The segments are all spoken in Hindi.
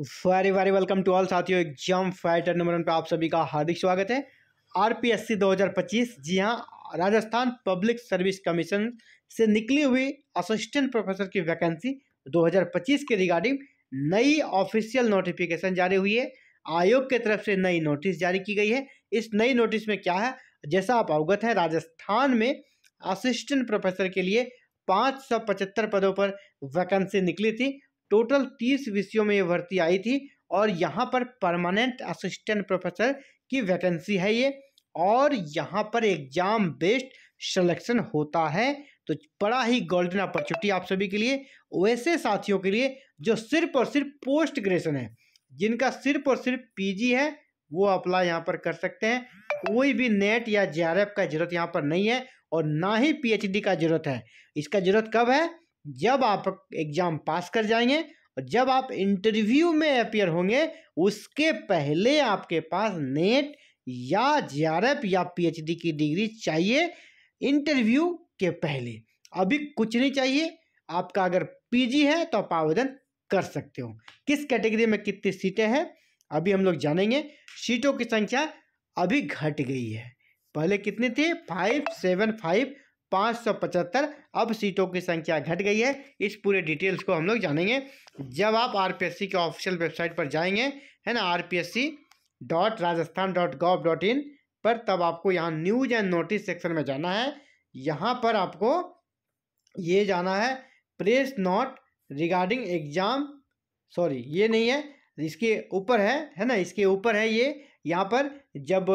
Very very welcome to all साथियों। एग्जाम फाइटर नंबर 1 पे आप सभी का हार्दिक स्वागत है। आरपीएससी 2025, जी हाँ, राजस्थान पब्लिक सर्विस कमीशन से निकली हुई असिस्टेंट प्रोफेसर की वैकेंसी 2025 के रिगार्डिंग नई ऑफिशियल नोटिफिकेशन जारी हुई है। आयोग की तरफ से नई नोटिस जारी की गई है। इस नई नोटिस में क्या है, जैसा आप अवगत है, राजस्थान में असिस्टेंट प्रोफेसर के लिए 575 पदों पर वैकेंसी निकली थी। टोटल 30 विषयों में ये भर्ती आई थी और यहाँ पर परमानेंट असिस्टेंट प्रोफेसर की वैकेंसी है ये, और यहाँ पर एग्जाम बेस्ड सिलेक्शन होता है। तो बड़ा ही गोल्डन अपॉर्चुनिटी आप सभी के लिए, वैसे साथियों के लिए जो सिर्फ और सिर्फ पोस्ट ग्रेजुएशन है, जिनका सिर्फ और सिर्फ पीजी है, वो अप्लाई यहाँ पर कर सकते हैं। कोई भी नेट या जेआरएफ का जरूरत यहाँ पर नहीं है और ना ही पीएचडी का जरूरत है। इसका जरूरत कब है? जब आप एग्जाम पास कर जाएंगे और जब आप इंटरव्यू में अपियर होंगे, उसके पहले आपके पास नेट या जेआरएफ या पीएचडी की डिग्री चाहिए। इंटरव्यू के पहले अभी कुछ नहीं चाहिए। आपका अगर पीजी है तो आप आवेदन कर सकते हो। किस कैटेगरी में कितनी सीटें हैं अभी हम लोग जानेंगे। सीटों की संख्या अभी घट गई है, पहले कितनी थी? 575 575। अब सीटों की संख्या घट गई है। इस पूरे डिटेल्स को हम लोग जानेंगे जब आप आरपीएससी के ऑफिशियल वेबसाइट पर जाएंगे, है ना, rpsc.rajasthan.gov.in पर। तब आपको यहाँ न्यूज एंड नोटिस सेक्शन में जाना है। यहाँ पर आपको ये जाना है press note regarding exam, sorry ये नहीं है, इसके ऊपर है ना, इसके ऊपर है ये। यहाँ पर जब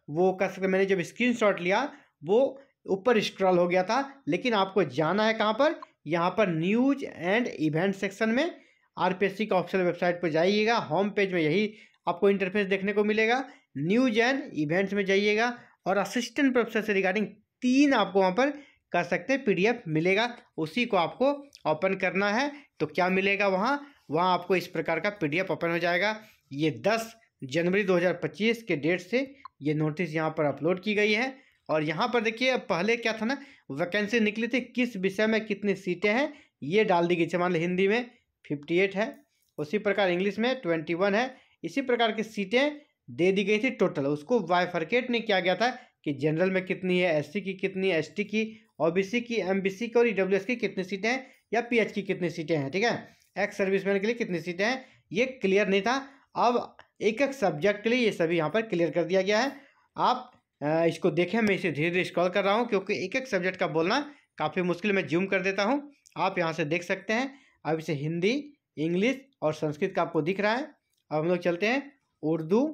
वो कर सकते, मैंने जब स्क्रीनशॉट लिया वो ऊपर स्क्रॉल हो गया था, लेकिन आपको जाना है कहाँ पर? यहाँ पर न्यूज एंड इवेंट सेक्शन में। आरपीएससी का ऑफिशियल वेबसाइट पर जाइएगा, होम पेज में यही आपको इंटरफेस देखने को मिलेगा। न्यूज एंड इवेंट्स में जाइएगा और असिस्टेंट प्रोफेसर से रिगार्डिंग 3 आपको वहाँ पर कर सकते हैं पीडीएफ मिलेगा, उसी को आपको ओपन करना है। तो क्या मिलेगा वहाँ आपको इस प्रकार का पीडीएफ ओपन हो जाएगा। ये 10 जनवरी 2025 के डेट से ये नोटिस यहाँ पर अपलोड की गई है। और यहाँ पर देखिए, पहले क्या था ना, वैकेंसी निकली थी, किस विषय में कितनी सीटें हैं ये डाल दी गई थी। मान लो हिंदी में 58 है, उसी प्रकार इंग्लिश में 21 है, इसी प्रकार की सीटें दे दी गई थी टोटल। उसको बाइफरकेट नहीं किया गया था कि जनरल में कितनी है, एससी की कितनी, एसटी की, ओबीसी की, एमबीसी की और ईडब्ल्यूएस की कितनी सीटें हैं, या पीएच की कितनी सीटें हैं, ठीक है, एक्स सर्विसमैन के लिए कितनी सीटें हैं, ये क्लियर नहीं था। अब एक एक सब्जेक्ट के लिए ये सभी यहाँ पर क्लियर कर दिया गया है। आप इसको देखें, मैं इसे धीरे धीरे स्क्रॉल कर रहा हूँ क्योंकि एक एक सब्जेक्ट का बोलना काफ़ी मुश्किल। मैं जूम कर देता हूँ, आप यहाँ से देख सकते हैं। अब इसे हिंदी, इंग्लिश और संस्कृत का आपको दिख रहा है। अब हम लोग चलते हैं उर्दू,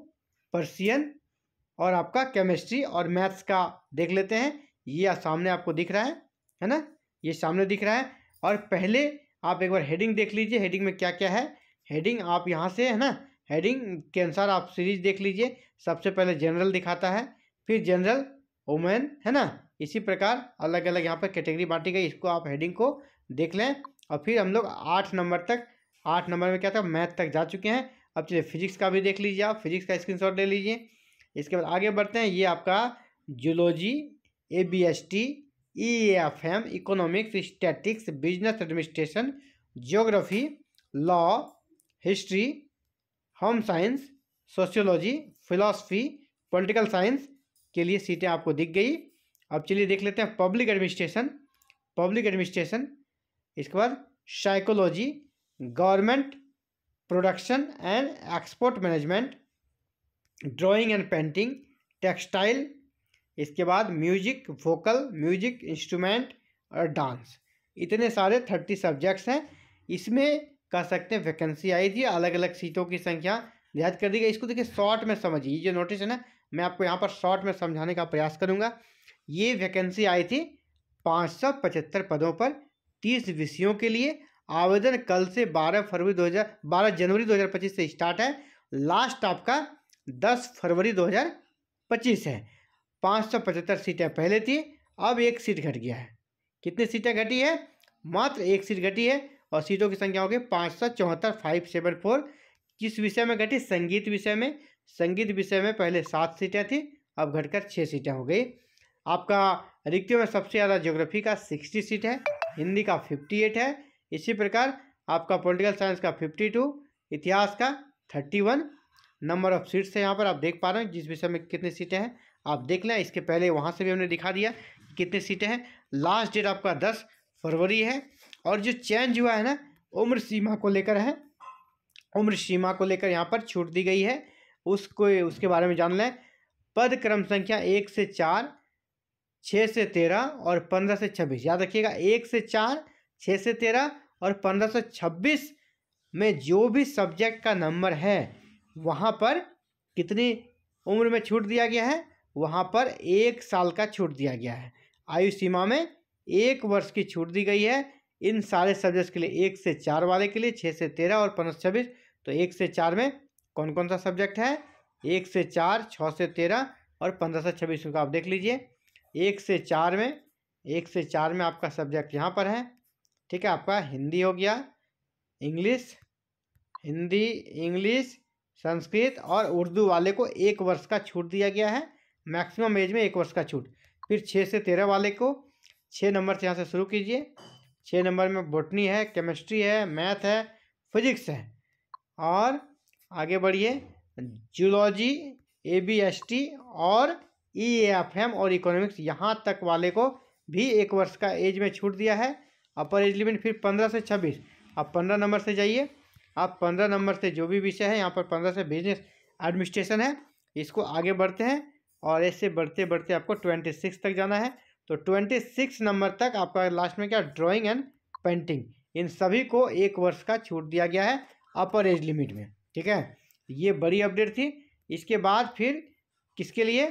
पर्शियन और आपका केमिस्ट्री और मैथ्स का देख लेते हैं। ये सामने आपको दिख रहा है ना, ये सामने दिख रहा है। और पहले आप एक बार हेडिंग देख लीजिए, हेडिंग में क्या क्या है। हेडिंग आप यहाँ से, है ना, हेडिंग के अनुसार आप सीरीज देख लीजिए। सबसे पहले जनरल दिखाता है, फिर जनरल, वुमेन, है ना, इसी प्रकार अलग अलग यहाँ पर कैटेगरी बांटी गई। इसको आप हेडिंग को देख लें। और फिर हम लोग 8 नंबर में क्या था, मैथ तक जा चुके हैं। अब चलिए फिजिक्स का भी देख लीजिए, आप फिजिक्स का स्क्रीनशॉट ले लीजिए। इसके बाद आगे बढ़ते हैं। ये आपका zoology, ABST, EAFM, economics, statics, business administration, geography, law, history, home science, sociology, philosophy, political science के लिए सीटें आपको दिख गई। अब चलिए देख लेते हैं पब्लिक एडमिनिस्ट्रेशन, इसके बाद psychology, government production and export management, drawing and painting, textile, इसके बाद म्यूजिक, वोकल, म्यूजिक इंस्ट्रूमेंट और डांस। इतने सारे 30 सब्जेक्ट्स हैं। इसमें कह सकते हैं वैकेंसी आई थी, अलग अलग सीटों की संख्या निर्धारित कर दी गई। इसको देखिए शॉर्ट में समझिए, ये जो नोटिस है ना, मैं आपको यहाँ पर शॉर्ट में समझाने का प्रयास करूँगा। ये वैकेंसी आई थी 575 पदों पर 30 विषयों के लिए। आवेदन कल से 12 जनवरी 2025 से स्टार्ट है। लास्ट आपका 10 फरवरी 2025 है। 575 सीटें पहले थी, अब 1 सीट घट गया है। कितनी सीटें घटी है? मात्र 1 सीट घटी है। और सीटों की संख्या हो गई 574, 574। किस विषय में घटी? संगीत विषय में। संगीत विषय में पहले 7 सीटें थी, अब घटकर 6 सीटें हो गई। आपका रिक्तियों में सबसे ज़्यादा ज्योग्राफी का 60 सीट है, हिंदी का 58 है, इसी प्रकार आपका पॉलिटिकल साइंस का 52, इतिहास का 31 नंबर ऑफ सीट्स है। यहाँ पर आप देख पा रहे हैं जिस विषय में कितनी सीटें हैं आप देख लें। इसके पहले वहाँ से भी हमने दिखा दिया कितनी सीटें हैं। लास्ट डेट आपका 10 फरवरी है। और जो चेंज हुआ है ना, उम्र सीमा को लेकर है, उम्र सीमा को लेकर यहाँ पर छूट दी गई है, उसके बारे में जान लें। पद क्रम संख्या 1 से 4, 6 से 13 और 15 से 26। याद रखिएगा 1 से 4, 6 से 13 और 15 से 26 में जो भी सब्जेक्ट का नंबर है वहाँ पर कितनी उम्र में छूट दिया गया है, वहाँ पर 1 साल का छूट दिया गया है। आयु सीमा में 1 वर्ष की छूट दी गई है इन सारे सब्जेक्ट के लिए। 1 से 4 वाले के लिए 6 से 13 और 15 से 26। तो 1 से 4 में कौन कौन सा सब्जेक्ट है? 1 से 4, 6 से 13 और 15 से 26 को आप देख लीजिए। 1 से 4 में आपका सब्जेक्ट यहाँ पर है, ठीक है। आपका हिंदी हो गया, हिंदी, इंग्लिश, संस्कृत और उर्दू वाले को 1 वर्ष का छूट दिया गया है, मैक्सिमम एज में 1 वर्ष का छूट। फिर 6 से 13 वाले को 6 नंबर से यहाँ से शुरू कीजिए। 6 नंबर में बॉटनी है, केमिस्ट्री है, मैथ है, फिजिक्स है। और आगे बढ़िए, जूलॉजी, ABST और EAFM और इकोनॉमिक्स यहाँ तक वाले को भी 1 वर्ष का एज में छूट दिया है। अपर एज लिमिट फिर 15 से 26। आप 15 नंबर से जाइए। आप 15 नंबर से जो भी विषय है यहाँ पर 15 से बिजनेस एडमिनिस्ट्रेशन है, इसको आगे बढ़ते हैं और ऐसे बढ़ते बढ़ते आपको 26 तक जाना है। तो 26 नंबर तक आपका लास्ट में क्या, ड्राइंग एंड पेंटिंग, इन सभी को 1 वर्ष का छूट दिया गया है अपर एज लिमिट में, ठीक है। ये बड़ी अपडेट थी। इसके बाद फिर किसके लिए,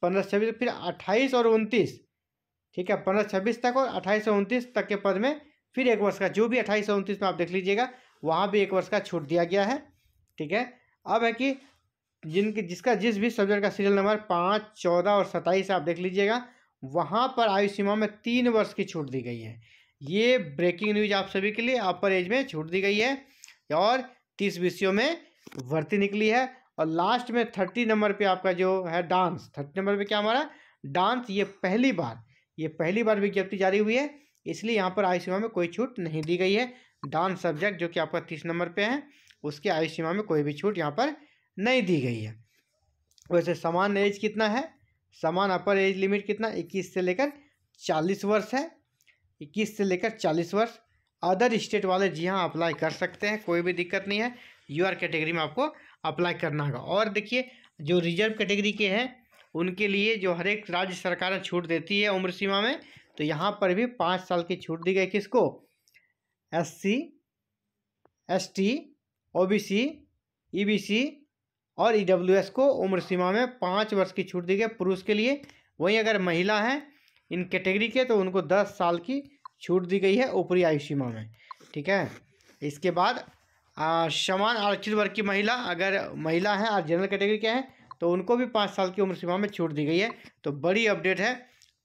15 से 26, फिर 28 और 29, ठीक है। 15 से 26 तक और 28 से 29 तक के पद में फिर 1 वर्ष का, जो भी 28 से 29 में आप देख लीजिएगा वहाँ भी 1 वर्ष का छूट दिया गया है, ठीक है। अब है कि जिसका जिस भी सब्जेक्ट का सीरियल नंबर 5, 14 और 27 आप देख लीजिएगा, वहाँ पर आयु सीमा में 3 वर्ष की छूट दी गई है। ये ब्रेकिंग न्यूज आप सभी के लिए, अपर एज में छूट दी गई है और 30 विषयों में भर्ती निकली है। और लास्ट में 30 नंबर पे आपका जो है डांस, 30 नंबर पे क्या हमारा डांस, ये पहली बार विज्ञप्ति जारी हुई है, इसलिए यहाँ पर आयु सीमा में कोई छूट नहीं दी गई है। डांस सब्जेक्ट जो कि आपका 30 नंबर पे है, उसके आयु सीमा में कोई भी छूट यहाँ पर नहीं दी गई है। वैसे समान एज कितना है, समान अपर एज लिमिट कितना, 21 से लेकर 40 वर्ष है, 21 से लेकर 40 वर्ष। अदर स्टेट वाले जी हाँ अप्लाई कर सकते हैं, कोई भी दिक्कत नहीं है। UR कैटेगरी में आपको अप्लाई करना होगा। और देखिए जो रिजर्व कैटेगरी के हैं उनके लिए जो हर एक राज्य सरकार छूट देती है उम्र सीमा में, तो यहाँ पर भी 5 साल की छूट दी गई। किसको? SC, ST, OBC, EBC और EWS को उम्र सीमा में 5 वर्ष की छूट दी गई पुरुष के लिए। वहीं अगर महिला हैं इन कैटेगरी के तो उनको 10 साल की छूट दी गई है ऊपरी आयु सीमा में, ठीक है। इसके बाद समान आरक्षित वर्ग की महिला, अगर महिला हैं और जनरल कैटेगरी के हैं तो उनको भी 5 साल की उम्र सीमा में छूट दी गई है। तो बड़ी अपडेट है।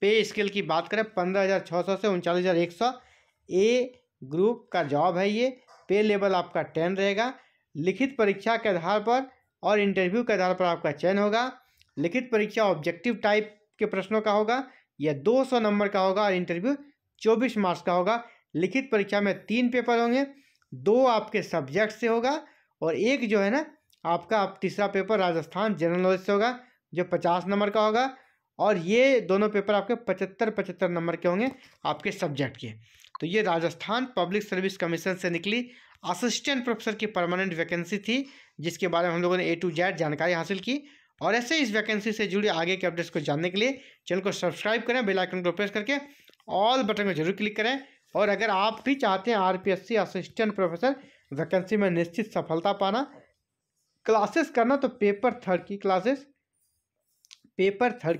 पे स्केल की बात करें 15,600 से 39,100 ए ग्रुप का जॉब है ये। पे लेवल आपका 10 रहेगा। लिखित परीक्षा के आधार पर और इंटरव्यू के आधार पर आपका चयन होगा। लिखित परीक्षा ऑब्जेक्टिव टाइप के प्रश्नों का होगा, यह 200 नंबर का होगा और इंटरव्यू 24 मार्क्स का होगा। लिखित परीक्षा में 3 पेपर होंगे, 2 आपके सब्जेक्ट से होगा और एक जो है ना आपका तीसरा पेपर राजस्थान जनरल नॉलेज से होगा जो 50 नंबर का होगा। और ये दोनों पेपर आपके 75-75 नंबर के होंगे आपके सब्जेक्ट के। तो ये राजस्थान पब्लिक सर्विस कमीशन से निकली असिस्टेंट प्रोफेसर की परमानेंट वैकेंसी थी, जिसके बारे में हम लोगों ने A to Z जानकारी हासिल की। और ऐसे इस वैकेंसी से जुड़ी आगे के अपडेट्स को जानने के लिए चैनल को सब्सक्राइब करें, बेल आइकन को प्रेस करके ऑल बटन को जरूर क्लिक करें। और अगर आप भी चाहते हैं RPSC असिस्टेंट प्रोफेसर वैकेंसी में निश्चित सफलता पाना, क्लासेस करना, तो पेपर थर्ड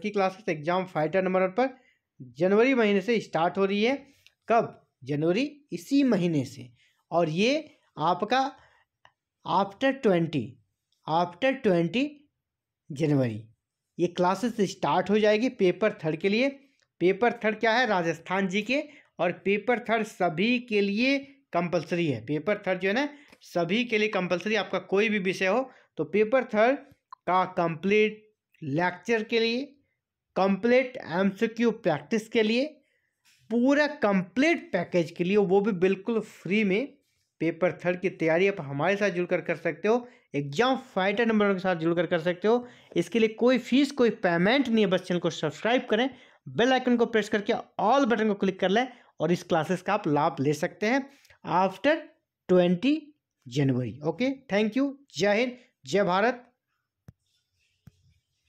की क्लासेस एग्जाम फाइटर नंबर पर जनवरी महीने से स्टार्ट हो रही है। कब? जनवरी, इसी महीने से। और ये आपका आफ्टर 20 जनवरी ये क्लासेस स्टार्ट हो जाएगी पेपर थर्ड के लिए। पेपर थर्ड क्या है? राजस्थान जी के। और पेपर थर्ड सभी के लिए कंपलसरी है। पेपर थर्ड जो है ना सभी के लिए कंपलसरी, आपका कोई भी विषय हो तो पेपर थर्ड का कंप्लीट लेक्चर के लिए, कंप्लीट MCQ प्रैक्टिस के लिए, पूरा कंप्लीट पैकेज के लिए, वो भी बिल्कुल फ्री में पेपर 3 की तैयारी आप हमारे साथ जुड़कर कर सकते हो, एग्जाम फाइटर नंबर 1 के साथ जुड़कर कर सकते हो। इसके लिए कोई फीस कोई पेमेंट नहीं है, बस चैनल को सब्सक्राइब करें, बेल आइकन को प्रेस करके ऑल बटन को क्लिक कर लें और इस क्लासेस का आप लाभ ले सकते हैं after 20 January. Okay, thank you. जय हिंद, जय भारत।